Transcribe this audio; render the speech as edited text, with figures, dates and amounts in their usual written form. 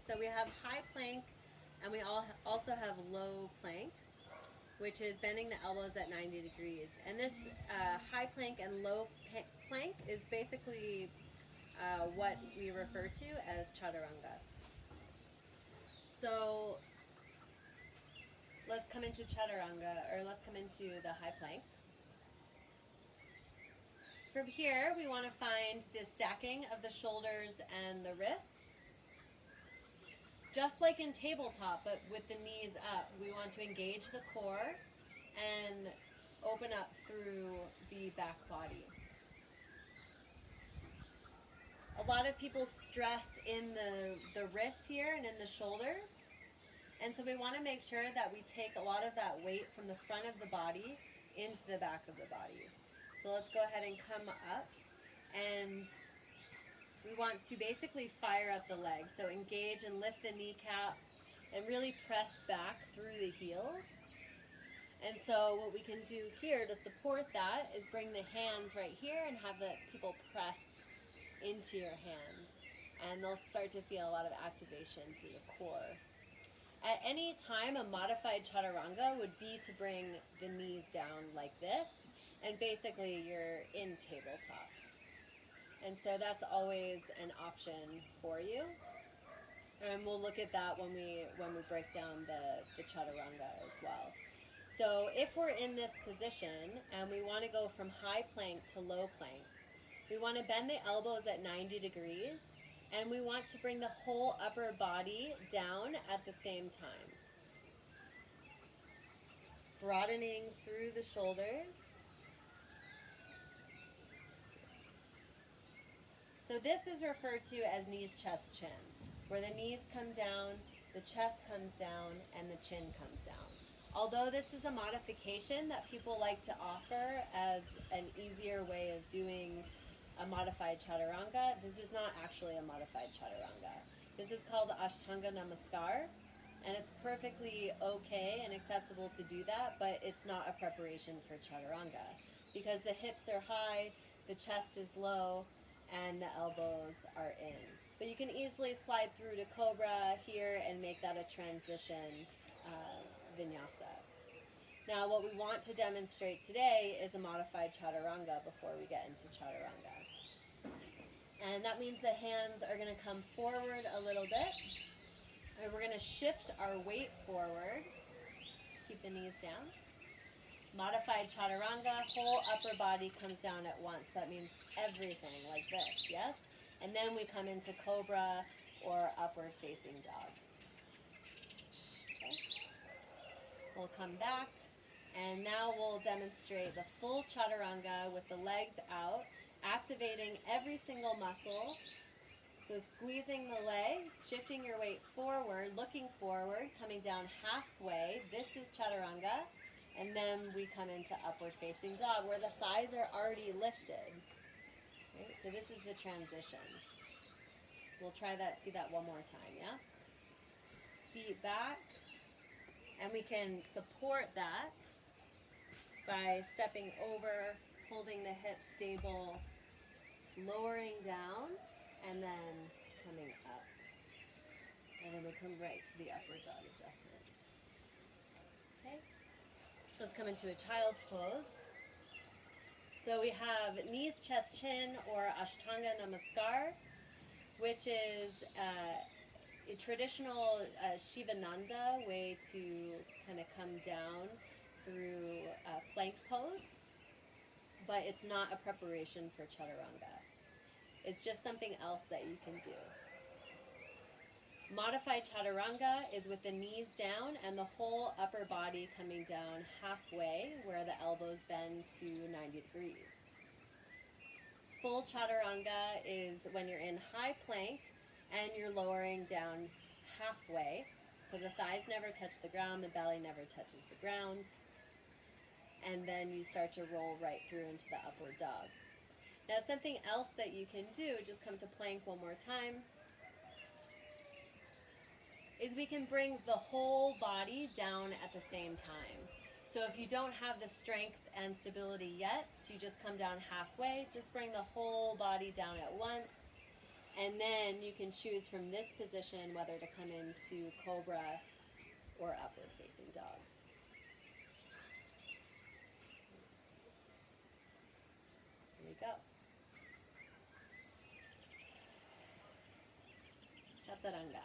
So we have high plank, and we also have low plank, which is bending the elbows at 90 degrees. And this high plank and low plank is basically what we refer to as chaturanga. So let's come into chaturanga, or let's come into the high plank. From here, we want to find the stacking of the shoulders and the wrists. Just like in tabletop, but with the knees up, we want to engage the core and open up through the back body. A lot of people stress in the wrists here and in the shoulders. And so we want to make sure that we take a lot of that weight from the front of the body into the back of the body. So let's go ahead and come up, and we want to basically fire up the legs. So engage and lift the kneecaps and really press back through the heels. And so what we can do here to support that is bring the hands right here and have the people press into your hands. And they'll start to feel a lot of activation through the core. At any time, a modified chaturanga would be to bring the knees down like this, and basically you're in tabletop. And so that's always an option for you. And we'll look at that when we break down the chaturanga as well. So if we're in this position and we want to go from high plank to low plank, we want to bend the elbows at 90 degrees, and we want to bring the whole upper body down at the same time. Broadening through the shoulders. So this is referred to as knees, chest, chin, where the knees come down, the chest comes down, and the chin comes down. Although this is a modification that people like to offer as an easier way of doing a modified chaturanga, this is not actually a modified chaturanga. This is called the Ashtanga Namaskar, and it's perfectly okay and acceptable to do that, but it's not a preparation for chaturanga because the hips are high, the chest is low, and the elbows are in. But you can easily slide through to Cobra here and make that a transition vinyasa. Now what we want to demonstrate today is a modified chaturanga before we get into chaturanga. And that means the hands are going to come forward a little bit. And we're going to shift our weight forward. Keep the knees down. Modified chaturanga, whole upper body comes down at once. That means everything like this, yes? And then we come into cobra or upward facing dog. Okay. We'll come back, and now we'll demonstrate the full chaturanga with the legs out, activating every single muscle. So squeezing the legs, shifting your weight forward, looking forward, coming down halfway. This is chaturanga. And then we come into upward facing dog where the thighs are already lifted. Right? So this is the transition. We'll try that, see that one more time, yeah? Feet back. And we can support that by stepping over, holding the hips stable, lowering down, and then coming up. And then we come right to the upward dog adjustment. Okay? Let's come into a child's pose. So we have knees, chest, chin, or Ashtanga Namaskar, which is a traditional Shivananda way to kind of come down through a plank pose, but it's not a preparation for chaturanga. It's just something else that you can do. Modified chaturanga is with the knees down and the whole upper body coming down halfway where the elbows bend to 90 degrees. Full chaturanga is when you're in high plank and you're lowering down halfway. So the thighs never touch the ground, the belly never touches the ground. And then you start to roll right through into the upward dog. Now something else that you can do, just come to plank one more time, is we can bring the whole body down at the same time. So if you don't have the strength and stability yet to just come down halfway, just bring the whole body down at once. And then you can choose from this position whether to come into cobra or upward facing dog. Here we go. Chaturanga.